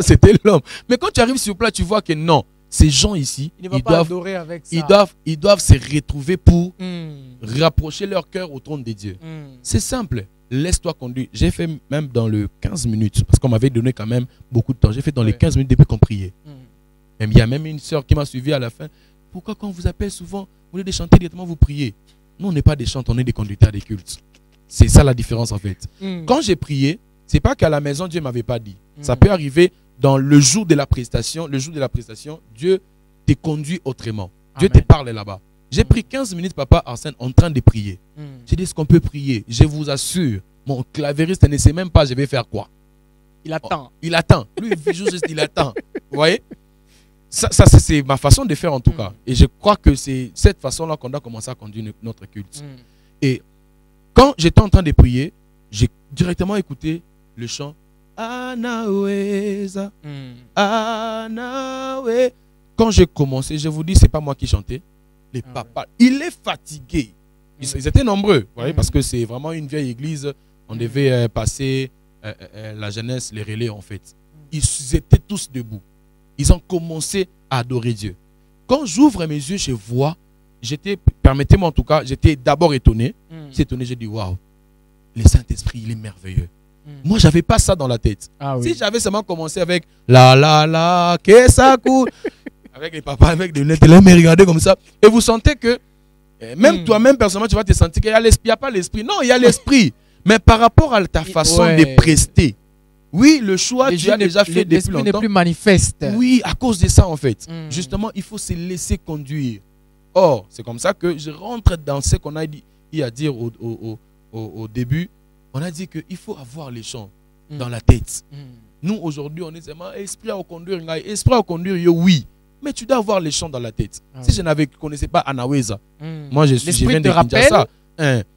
c'était l'homme. Mais quand tu arrives sur place, tu vois que non, ces gens ici, ils doivent se retrouver pour rapprocher leur cœur au trône de Dieu. C'est simple. Laisse-toi conduire. J'ai fait même dans le 15 minutes, parce qu'on m'avait donné quand même beaucoup de temps. J'ai fait dans les 15 minutes depuis qu'on priait. Il y a même une soeur qui m'a suivi à la fin. Pourquoi quand on vous appelle souvent, au lieu de chanter directement, vous priez? Nous, on n'est pas des chanteurs, on est des conducteurs des cultes. C'est ça la différence en fait. Quand j'ai prié, c'est pas qu'à la maison, Dieu ne m'avait pas dit. Ça peut arriver dans le jour de la prestation. Le jour de la prestation, Dieu te conduit autrement. Dieu te parle là-bas. J'ai pris 15 minutes, papa Arsène, en train de prier. J'ai dit, est-ce qu'on peut prier? Je vous assure, mon clavériste ne sait même pas je vais faire quoi. Il attend. Il attend. Lui, il attend. Vous voyez? Ça c'est ma façon de faire en tout cas. Et je crois que c'est cette façon-là qu'on doit commencer à conduire notre culte. Et quand j'étais en train de prier, j'ai directement écouté le chant Anaweza, Anawe. Quand j'ai commencé, je vous dis, c'est pas moi qui chantais. Les papas, il est fatigué. Ils étaient nombreux, vous voyez, parce que c'est vraiment une vieille église. On devait passer la jeunesse, les relais en fait. Ils étaient tous debout. Ils ont commencé à adorer Dieu. Quand j'ouvre mes yeux, je vois, permettez-moi en tout cas, j'étais d'abord étonné. J'étais étonné, j'ai dit, waouh, le Saint-Esprit, il est merveilleux. Moi, je n'avais pas ça dans la tête. Si j'avais seulement commencé avec que ça coule, avec les papas, avec des lunettes, ils me regarder comme ça. Et vous sentez que, même toi-même, personnellement, tu vas te sentir qu'il y a l'esprit. Il n'y a pas l'esprit. Non, il y a l'esprit. Mais par rapport à ta façon de prester, oui, le choix, tu as déjà fait depuis longtemps. L'esprit n'est plus manifeste. Oui, à cause de ça, en fait. Justement, il faut se laisser conduire. Or, c'est comme ça que je rentre dans ce qu'on a dit à dire au début. On a dit qu'il faut avoir les chants dans la tête. Nous, aujourd'hui, on est seulement esprit à conduire. Esprit à conduire, oui. Mais tu dois avoir les chants dans la tête. Si je ne connaissais pas Anaweza, moi, je viens de Kinshasa.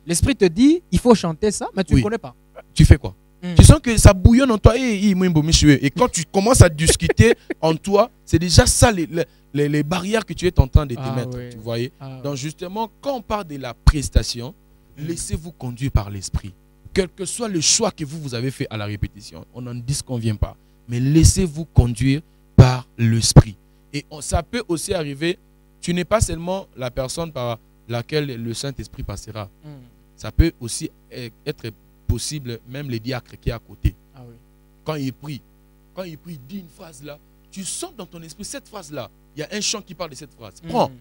L'esprit te dit, il faut chanter ça, mais tu ne connais pas. Tu fais quoi? Tu sens que ça bouillonne en toi. Et quand tu commences à discuter en toi, c'est déjà ça les barrières que tu es en train de te mettre. Vous voyez? Donc justement, quand on parle de la prestation, laissez-vous conduire par l'esprit. Quel que soit le choix que vous avez fait à la répétition, on n'en disconvient pas. Mais laissez-vous conduire par l'esprit. Et ça peut aussi arriver, tu n'es pas seulement la personne par laquelle le Saint-Esprit passera. Ça peut aussi être possible, même les diacres qui est à côté. Quand il prie, il dit une phrase là, tu sens dans ton esprit cette phrase là. Il y a un chant qui parle de cette phrase. Prends.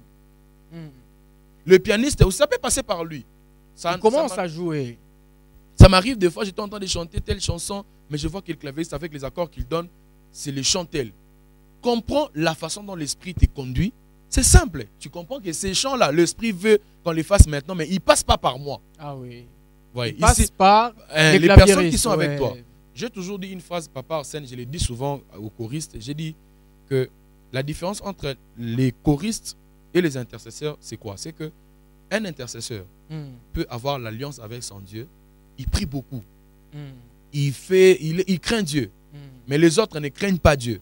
Le pianiste aussi, ça peut passer par lui. Il commence à jouer. Ça m'arrive des fois, j'étais en train de chanter telle chanson, mais je vois que le clavieriste, avec les accords qu'il donne, c'est le chant tel. Comprends la façon dont l'esprit te conduit. C'est simple. Tu comprends que ces chants-là, l'esprit veut qu'on les fasse maintenant, mais ils ne passent pas par moi. Ah oui. Ouais, Ils passent par les personnes qui sont avec toi. J'ai toujours dit une phrase, papa Arsène, je l'ai dit souvent aux choristes. J'ai dit que la différence entre les choristes et les intercesseurs, c'est quoi? C'est que un intercesseur peut avoir l'alliance avec son Dieu. Il prie beaucoup. Il craint Dieu. Mais les autres ne craignent pas Dieu.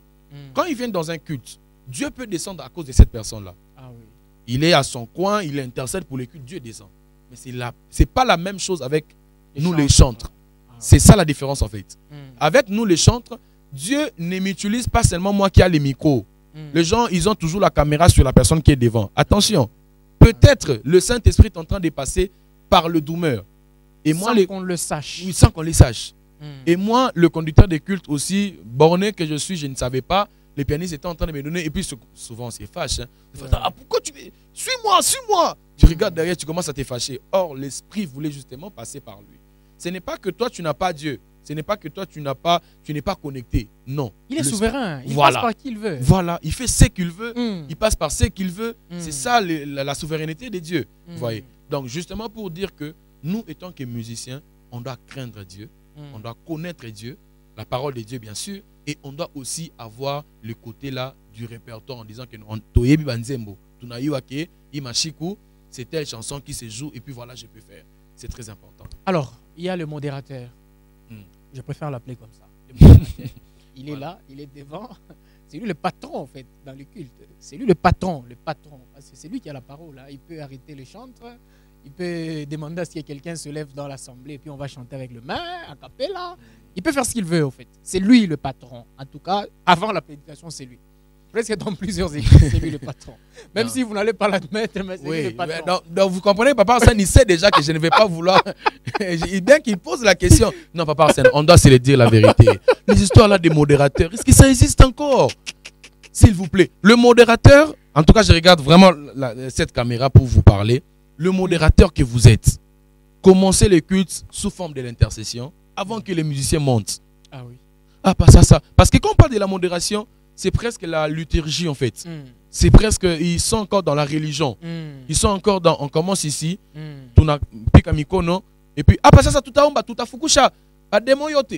Quand ils viennent dans un culte, Dieu peut descendre à cause de cette personne-là. Ah oui. Il est à son coin, il intercède pour les cultes, Dieu descend. Mais ce n'est pas la même chose avec nous les chantres. C'est ça la différence en fait. Avec nous les chantres, Dieu ne m'utilise pas seulement moi qui a les micros. Les gens, ils ont toujours la caméra sur la personne qui est devant. Attention, peut-être le Saint-Esprit est en train de passer par le doumeur. Et moi, sans qu'on le sache. Oui, sans qu'on le sache. Et moi, le conducteur des cultes aussi, borné que je suis, je ne savais pas. Les pianistes étaient en train de me donner. Et puis souvent, on se fâche. Hein. Ah, pourquoi tu... Suis-moi, suis-moi. Tu regardes derrière, tu commences à te fâcher. Or, l'esprit voulait justement passer par lui. Ce n'est pas que toi, tu n'as pas Dieu. Ce n'est pas que toi, tu n'es pas connecté. Non. Il est souverain. Il passe par qui il veut. Voilà. Il fait ce qu'il veut. Il passe par ce qu'il veut. C'est ça la souveraineté de Dieu. Vous voyez. Donc, justement pour dire que nous, étant que musiciens, on doit craindre Dieu. On doit connaître Dieu. La parole de Dieu, bien sûr. Et on doit aussi avoir le côté là du répertoire en disant que c'est telle chanson qui se joue et puis voilà, je peux faire. C'est très important. Alors, il y a le modérateur. Je préfère l'appeler comme ça. Le modérateur. Il est là, il est devant. C'est lui le patron en fait dans le culte. C'est lui le patron. Parce que c'est lui qui a la parole. Là. Il peut arrêter le chantre. Il peut demander à ce que quelqu'un se lève dans l'assemblée et puis on va chanter avec le main, a cappella. Il peut faire ce qu'il veut, en fait. C'est lui le patron. En tout cas, avant la prédication, c'est lui. Presque dans plusieurs églises, c'est lui le patron. Même si vous n'allez pas l'admettre, mais c'est lui le patron. Donc, vous comprenez, Papa Arsène, il sait déjà que je ne vais pas vouloir... Bien qu'il pose la question. Non, Papa Arsène, on doit se le dire la vérité. Les histoires là des modérateurs, est-ce que ça existe encore? S'il vous plaît. Le modérateur, en tout cas, je regarde vraiment cette caméra pour vous parler. Le modérateur que vous êtes, commencez les cultes sous forme de l'intercession avant que les musiciens montent. Ah oui. Ah, pas ça. Parce que quand on parle de la modération, c'est presque la liturgie en fait. C'est presque, ils sont encore dans la religion. Ils sont encore dans, on commence ici, et puis, pas ça, tout à fukusha,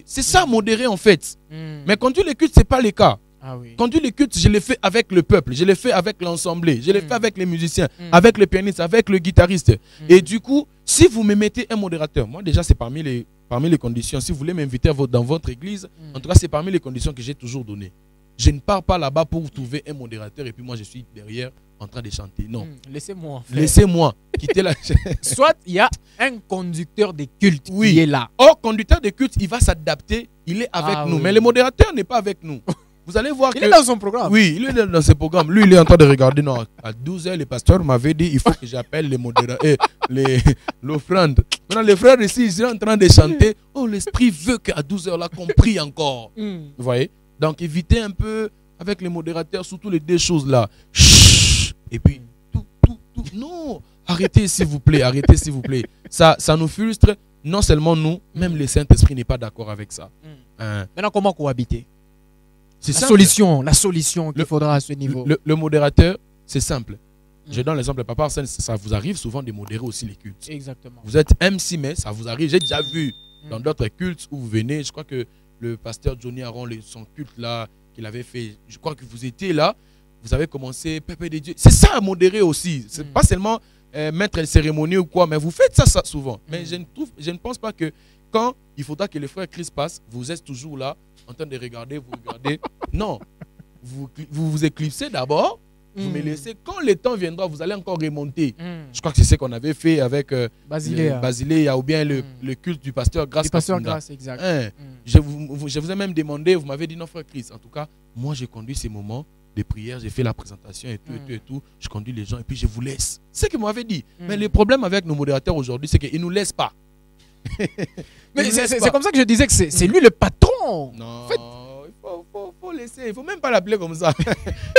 c'est ça modérer en fait. Mais conduire les cultes, ce n'est pas le cas. Ah oui. Conduire les cultes, je l'ai fait avec le peuple, je l'ai fait avec l'ensemble, je l'ai fait avec les musiciens, avec le pianiste, avec le guitariste. Et du coup, si vous me mettez un modérateur, moi déjà c'est parmi les conditions, si vous voulez m'inviter dans votre église, en tout cas c'est parmi les conditions que j'ai toujours données. Je ne pars pas là-bas pour trouver un modérateur et puis moi je suis derrière en train de chanter. Non. Laissez-moi. Laissez-moi quitter la... Soit il y a un conducteur de culte qui est là. Or, conducteur de culte, il va s'adapter, il est avec nous. Oui. Mais le modérateur n'est pas avec nous. Vous allez voir il est dans son programme. Oui, il est dans ses programmes. Lui, il est en train de regarder. Non, à 12h, le pasteur m'avait dit il faut que j'appelle les modérateurs, l'offrande. Maintenant, les frères ici, ils sont en train de chanter. Oh, l'esprit veut qu'à 12h, là, qu'on prie encore. Vous voyez? Donc, évitez un peu avec les modérateurs, surtout les deux choses-là. Et puis, tout. Non, arrêtez, s'il vous plaît. Arrêtez, s'il vous plaît. Ça nous frustre. Non seulement nous, même le Saint-Esprit n'est pas d'accord avec ça. Maintenant, comment cohabiter? C'est la solution qu'il faudra à ce niveau. Le modérateur, c'est simple. Je donne l'exemple, Papa Arsène, ça vous arrive souvent de modérer aussi les cultes. Exactement. Vous êtes MC, mais ça vous arrive. J'ai déjà vu dans d'autres cultes où vous venez, je crois que le pasteur Johnny Aaron, son culte là, qu'il avait fait, je crois que vous étiez là, vous avez commencé, Pépé de Dieu. C'est ça, modérer aussi. C'est pas seulement mettre une cérémonie ou quoi, mais vous faites ça souvent. Mais je ne pense pas que quand il faudra que le frère Christ passe, vous êtes toujours là, en train de regarder, vous regardez. Non, vous éclipsez d'abord, vous me laissez. Quand le temps viendra, vous allez encore remonter. Je crois que c'est ce qu'on avait fait avec Basiléa ou bien le culte du pasteur Grâce. Du pasteur Grâce, exact. Je vous ai même demandé, vous m'avez dit non, frère Christ. En tout cas, moi, j'ai conduit ces moments de prière, j'ai fait la présentation et tout. Je conduis les gens et puis je vous laisse. C'est ce que vous m'avez dit. Mais le problème avec nos modérateurs aujourd'hui, c'est qu'ils ne nous laissent pas. Mais c'est comme ça que je disais que c'est lui le patron. Non, en fait, il faut laisser. Il ne faut même pas l'appeler comme ça.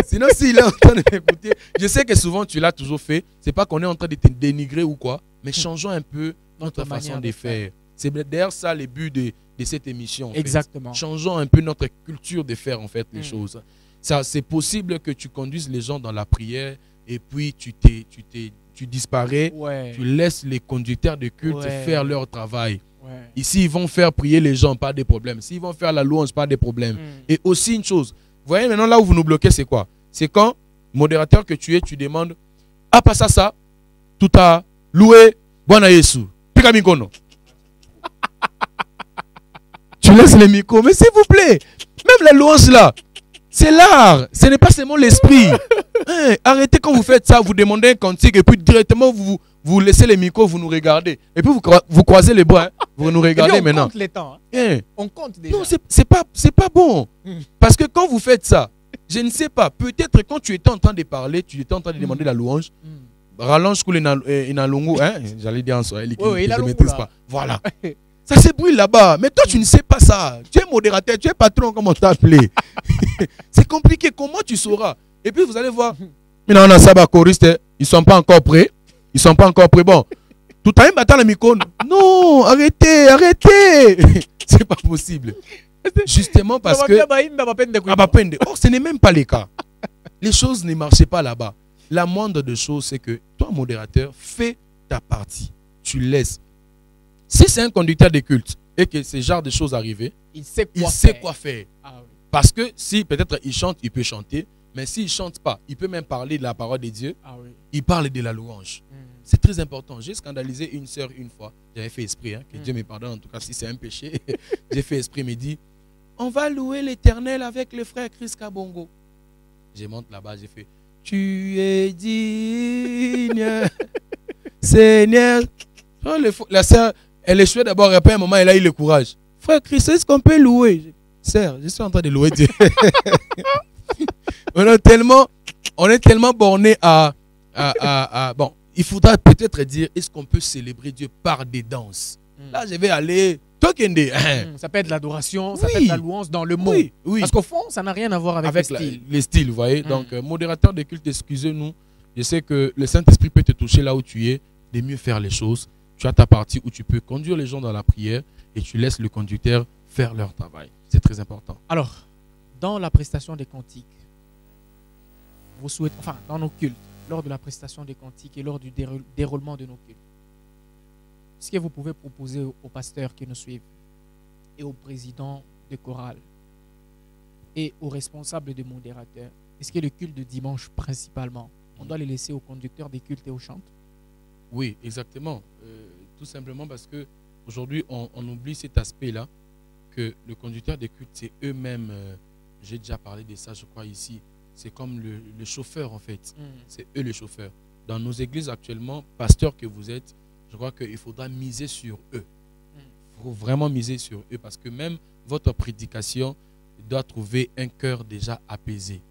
Sinon, s'il est en train de m'écouter, je sais que souvent tu l'as toujours fait. Ce n'est pas qu'on est en train de te dénigrer ou quoi, mais changeons un peu notre façon de faire. C'est d'ailleurs ça le but de cette émission. Exactement. Changeons un peu notre culture de faire en fait les choses. C'est possible que tu conduises les gens dans la prière et puis tu disparais, tu laisses les conducteurs de culte faire leur travail. Ici, ils vont faire prier les gens, pas de problème. S'ils vont faire la louange, pas de problème. Et aussi une chose, vous voyez maintenant là où vous nous bloquez, c'est quoi? C'est quand, modérateur que tu es, tu demandes, ah pas ça, tout a loué, Bwana Yesu, pika mikono. Tu laisses les micros, mais s'il vous plaît, même la louange là, c'est l'art, ce n'est pas seulement l'esprit. Hein, arrêtez quand vous faites ça, vous demandez un cantique et puis directement vous laissez les micros, vous nous regardez. Et puis vous croisez les bras, hein, vous nous regardez maintenant. On compte les temps. Hein? On compte déjà. Non, c'est pas bon. Parce que quand vous faites ça, je ne sais pas, peut-être quand tu étais en train de parler, tu étais en train de demander la louange, rallonge coule inalungu, hein? J'allais dire en Swahili, je ne maîtrise pas. Voilà. Ça se brûle là-bas. Mais toi, tu ne sais pas ça. Tu es modérateur, tu es patron, comment t'appeler. C'est compliqué. Comment tu sauras? Et puis, vous allez voir. Mais non, ça va, choriste. Ils ne sont pas encore prêts. Ils ne sont pas encore prêts. Bon. Tout à l'heure, battant le micro. Non, arrêtez. C'est pas possible. Justement parce que. Or, ce n'est même pas le cas. Les choses ne marchaient pas là-bas. La moindre des choses, c'est que toi, modérateur, fais ta partie. Tu laisses. Si c'est un conducteur de culte et que ce genre de choses arrivent, il sait quoi faire. Ah, oui. Parce que si peut-être il chante, il peut chanter, mais s'il ne chante pas, il peut même parler de la parole de Dieu. Ah, oui. Il parle de la louange. C'est très important. J'ai scandalisé une sœur une fois. J'avais fait esprit, hein, que Dieu me pardonne, en tout cas si c'est un péché. J'ai fait esprit, il me dit, on va louer l'Éternel avec le frère Chris Kabongo. Je monte là-bas, j'ai fait, tu es digne, Seigneur. La sœur, elle échouait d'abord, après un moment, elle a eu le courage. Frère Christ, est-ce qu'on peut louer? Sœur, je suis en train de louer Dieu. on est tellement borné bon, il faudra peut-être dire, est-ce qu'on peut célébrer Dieu par des danses? Là, je vais aller... Ça peut être l'adoration, ça peut être la louange dans le mot. Oui. Parce qu'au fond, ça n'a rien à voir avec le style. Les styles, vous voyez. Donc, modérateur de culte, excusez-nous. Je sais que le Saint-Esprit peut te toucher là où tu es, de mieux faire les choses. Tu as ta partie où tu peux conduire les gens dans la prière et tu laisses le conducteur faire leur travail. C'est très important. Alors, dans la prestation des cantiques, vous souhaitez, enfin, dans nos cultes, lors de la prestation des cantiques et lors du déroulement de nos cultes, est-ce que vous pouvez proposer aux pasteurs qui nous suivent et aux présidents de chorale et aux responsables de modérateurs, est-ce que le culte de dimanche principalement, on doit les laisser aux conducteurs des cultes et aux chantes? Oui, exactement. Tout simplement parce que aujourd'hui on oublie cet aspect-là, que le conducteur des cultes, c'est eux-mêmes, j'ai déjà parlé de ça, je crois, ici, c'est comme le chauffeur en fait. C'est eux les chauffeurs. Dans nos églises actuellement, pasteurs que vous êtes, je crois qu'il faudra miser sur eux. Il faut vraiment miser sur eux parce que même votre prédication doit trouver un cœur déjà apaisé.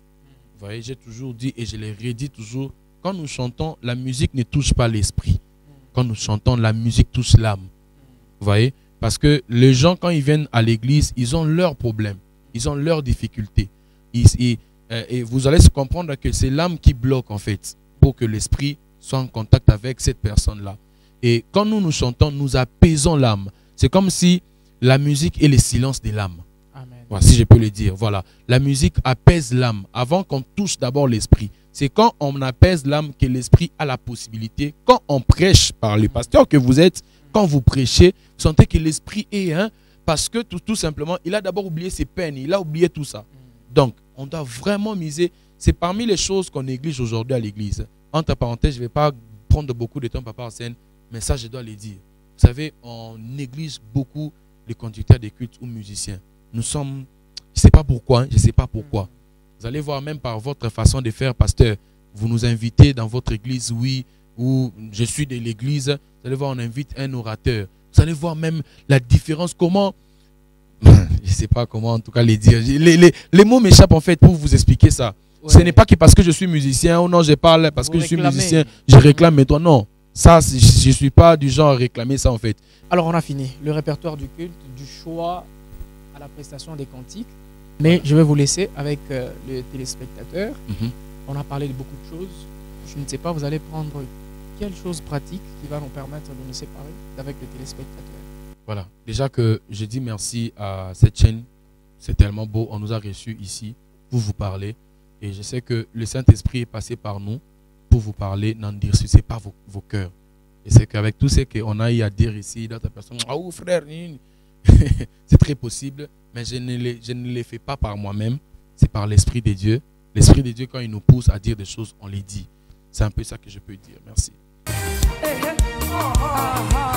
Vous voyez, j'ai toujours dit et je le redis toujours, quand nous chantons, la musique ne touche pas l'esprit. Quand nous chantons, la musique touche l'âme. Vous voyez, parce que les gens, quand ils viennent à l'église, ils ont leurs problèmes, ils ont leurs difficultés. Et vous allez se comprendre que c'est l'âme qui bloque en fait pour que l'esprit soit en contact avec cette personne-là. Et quand nous chantons, nous apaisons l'âme. C'est comme si la musique est le silence de l'âme. Voilà, si je peux le dire. Voilà. La musique apaise l'âme avant qu'on touche d'abord l'esprit. C'est quand on apaise l'âme que l'esprit a la possibilité. Quand on prêche par le pasteur que vous êtes, quand vous prêchez, vous sentez que l'esprit est parce que tout simplement, il a d'abord oublié ses peines, il a oublié tout ça. Donc, on doit vraiment miser. C'est parmi les choses qu'on néglige aujourd'hui à l'église. Entre parenthèses, je ne vais pas prendre beaucoup de temps, papa en scène, mais ça, je dois le dire. Vous savez, on néglige beaucoup les conducteurs des cultes ou musiciens. Nous sommes, je ne sais pas pourquoi, je ne sais pas pourquoi. Vous allez voir même par votre façon de faire, pasteur, vous nous invitez dans votre église, oui, ou je suis de l'église, vous allez voir, on invite un orateur. Vous allez voir même la différence, comment, je ne sais pas comment en tout cas les dire. Les mots m'échappent en fait pour vous expliquer ça. Ouais. Ce n'est pas que parce que je suis musicien, ou non, je parle parce que je suis musicien, je réclame, mais toi non. Ça, je ne suis pas du genre à réclamer ça en fait. Alors on a fini le répertoire du culte, du choix à la prestation des cantiques. Mais je vais vous laisser avec le téléspectateur. On a parlé de beaucoup de choses. Je ne sais pas, vous allez prendre quelle chose pratique qui va nous permettre de nous séparer avec le téléspectateur. Voilà. Déjà que je dis merci à cette chaîne. C'est tellement beau. On nous a reçus ici pour vous parler. Et je sais que le Saint-Esprit est passé par nous pour vous parler. N'en durcissez pas vos cœurs. Et c'est qu'avec tout ce qu'on a eu à dire ici, d'autres personnes, ah oh, frère, c'est très possible, mais je ne les fais pas par moi-même. C'est par l'Esprit de Dieu. L'Esprit de Dieu, quand il nous pousse à dire des choses, on les dit. C'est un peu ça que je peux dire. Merci. Hey, hey.